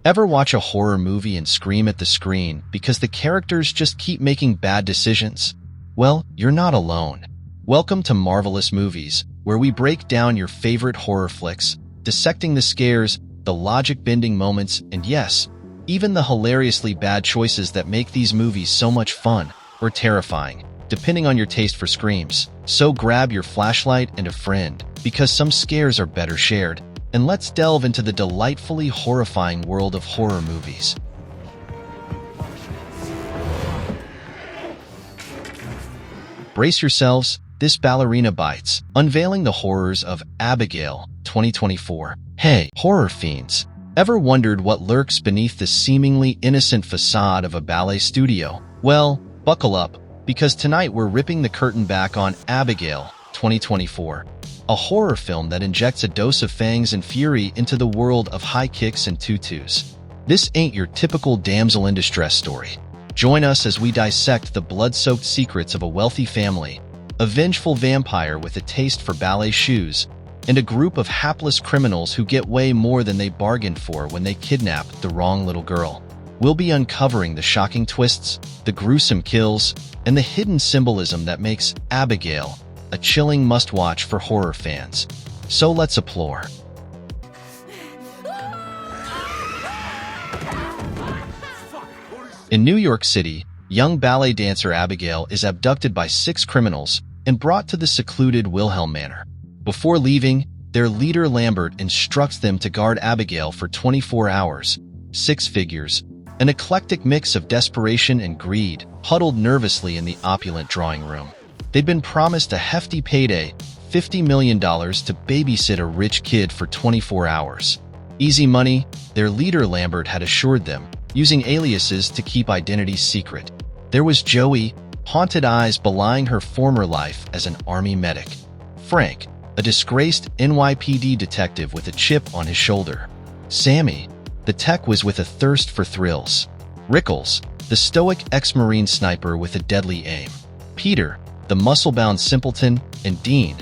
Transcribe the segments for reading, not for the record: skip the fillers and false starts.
Ever watch a horror movie and scream at the screen because the characters just keep making bad decisions? Well, you're not alone. Welcome to Marvelous Movies, where we break down your favorite horror flicks, dissecting the scares, the logic-bending moments, and yes, even the hilariously bad choices that make these movies so much fun or terrifying, depending on your taste for screams. So grab your flashlight and a friend, because some scares are better shared, and let's delve into the delightfully horrifying world of horror movies. Brace yourselves, this ballerina bites, unveiling the horrors of Abigail, 2024. Hey, horror fiends! Ever wondered what lurks beneath the seemingly innocent facade of a ballet studio? Well, buckle up, because tonight we're ripping the curtain back on Abigail, 2024. A horror film that injects a dose of fangs and fury into the world of high kicks and tutus. This ain't your typical damsel in distress story. Join us as we dissect the blood-soaked secrets of a wealthy family, a vengeful vampire with a taste for ballet shoes, and a group of hapless criminals who get way more than they bargained for when they kidnap the wrong little girl. We'll be uncovering the shocking twists, the gruesome kills, and the hidden symbolism that makes Abigail a chilling must-watch for horror fans. So let's explore. In New York City, young ballet dancer Abigail is abducted by 6 criminals and brought to the secluded Wilhelm Manor. Before leaving, their leader Lambert instructs them to guard Abigail for 24 hours. 6 figures, an eclectic mix of desperation and greed, huddled nervously in the opulent drawing room. They'd been promised a hefty payday, $50 million, to babysit a rich kid for 24 hours. Easy money, their leader Lambert had assured them, using aliases to keep identities secret. There was Joey, haunted eyes belying her former life as an army medic. Frank, a disgraced NYPD detective with a chip on his shoulder. Sammy, the tech whiz with a thirst for thrills. Rickles, the stoic ex-Marine sniper with a deadly aim. Peter, the muscle-bound simpleton, and Dean,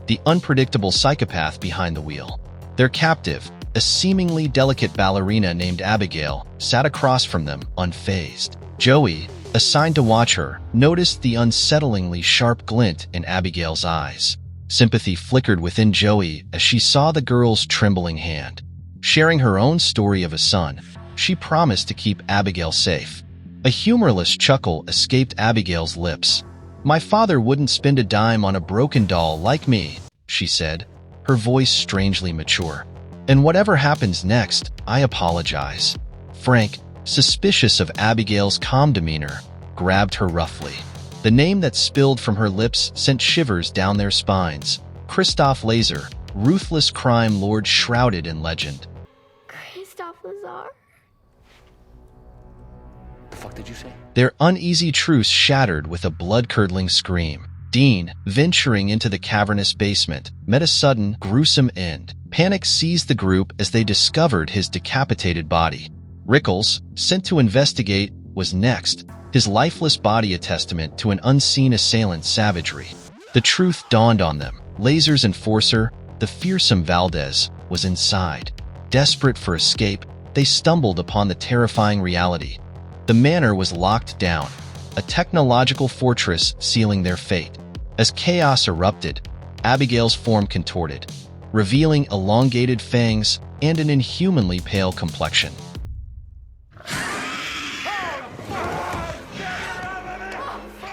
the unpredictable psychopath behind the wheel. Their captive, a seemingly delicate ballerina named Abigail, sat across from them, unfazed. Joey, assigned to watch her, noticed the unsettlingly sharp glint in Abigail's eyes. Sympathy flickered within Joey as she saw the girl's trembling hand. Sharing her own story of a son, she promised to keep Abigail safe. A humorless chuckle escaped Abigail's lips. "My father wouldn't spend a dime on a broken doll like me," she said, her voice strangely mature. "And whatever happens next, I apologize." Frank, suspicious of Abigail's calm demeanor, grabbed her roughly. The name that spilled from her lips sent shivers down their spines. Christophe Lazar, ruthless crime lord shrouded in legend. Christophe Lazar? The fuck did you say? Their uneasy truce shattered with a blood-curdling scream. Dean, venturing into the cavernous basement, met a sudden, gruesome end. Panic seized the group as they discovered his decapitated body. Rickles, sent to investigate, was next, his lifeless body a testament to an unseen assailant's savagery. The truth dawned on them. Lazar's enforcer, the fearsome Valdez, was inside. Desperate for escape, they stumbled upon the terrifying reality. The manor was locked down, a technological fortress sealing their fate. As chaos erupted, Abigail's form contorted, revealing elongated fangs and an inhumanly pale complexion.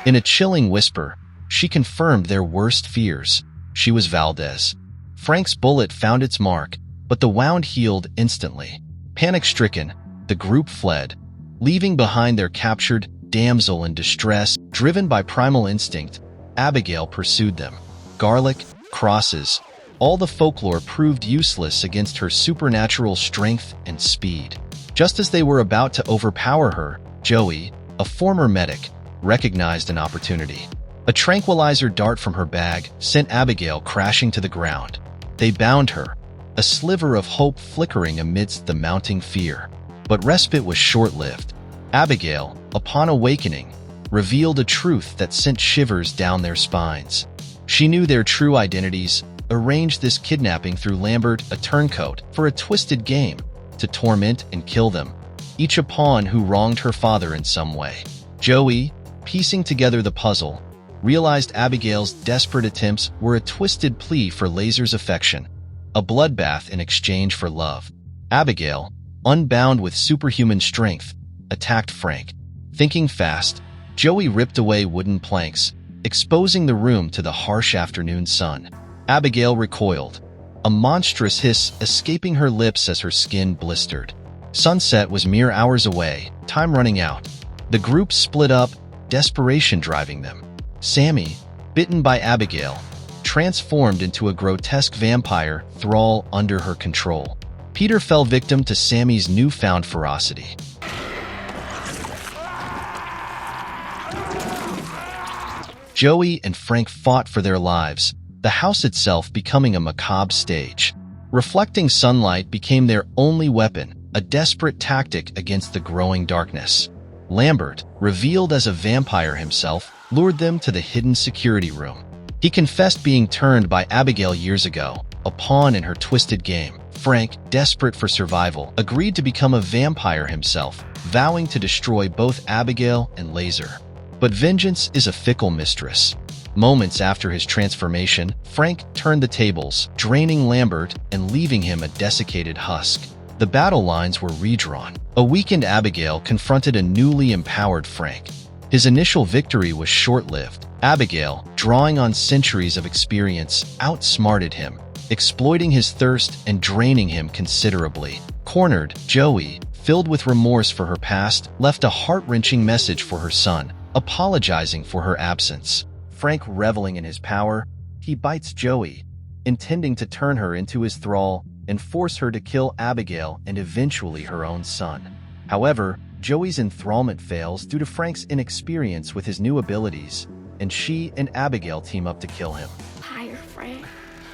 In a chilling whisper, she confirmed their worst fears. She was Valdez. Frank's bullet found its mark, but the wound healed instantly. Panic-stricken, the group fled, leaving behind their captured damsel in distress. Driven by primal instinct, Abigail pursued them. Garlic, crosses, all the folklore proved useless against her supernatural strength and speed. Just as they were about to overpower her, Joey, a former medic, recognized an opportunity. A tranquilizer dart from her bag sent Abigail crashing to the ground. They bound her, a sliver of hope flickering amidst the mounting fear. But respite was short-lived. Abigail, upon awakening, revealed a truth that sent shivers down their spines. She knew their true identities, arranged this kidnapping through Lambert, a turncoat, for a twisted game to torment and kill them, each a pawn who wronged her father in some way. Joey, piecing together the puzzle, realized Abigail's desperate attempts were a twisted plea for Laser's affection, a bloodbath in exchange for love. Abigail, unbound with superhuman strength, attacked Frank. Thinking fast, Joey ripped away wooden planks, exposing the room to the harsh afternoon sun. Abigail recoiled, a monstrous hiss escaping her lips as her skin blistered. Sunset was mere hours away, time running out. The group split up, desperation driving them. Sammy, bitten by Abigail, transformed into a grotesque vampire thrall under her control. Peter fell victim to Sammy's newfound ferocity. Joey and Frank fought for their lives, the house itself becoming a macabre stage. Reflecting sunlight became their only weapon, a desperate tactic against the growing darkness. Lambert, revealed as a vampire himself, lured them to the hidden security room. He confessed being turned by Abigail years ago, a pawn in her twisted game. Frank, desperate for survival, agreed to become a vampire himself, vowing to destroy both Abigail and Laser. But vengeance is a fickle mistress. Moments after his transformation, Frank turned the tables, draining Lambert and leaving him a desiccated husk. The battle lines were redrawn. A weakened Abigail confronted a newly empowered Frank. His initial victory was short-lived. Abigail, drawing on centuries of experience, outsmarted him, exploiting his thirst and draining him considerably. Cornered, Joey, filled with remorse for her past, left a heart-wrenching message for her son, apologizing for her absence. Frank, reveling in his power, he bites Joey, intending to turn her into his thrall and force her to kill Abigail and eventually her own son. However, Joey's enthrallment fails due to Frank's inexperience with his new abilities, and she and Abigail team up to kill him. Hire Frank.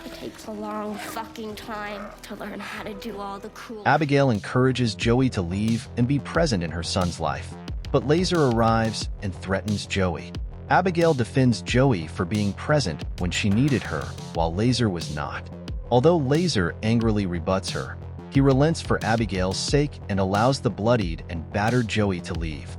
It takes a long fucking time to learn how to do all the cool... Abigail encourages Joey to leave and be present in her son's life, but Laser arrives and threatens Joey. Abigail defends Joey for being present when she needed her, while Laser was not. Although Laser angrily rebuts her, he relents for Abigail's sake and allows the bloodied and battered Joey to leave.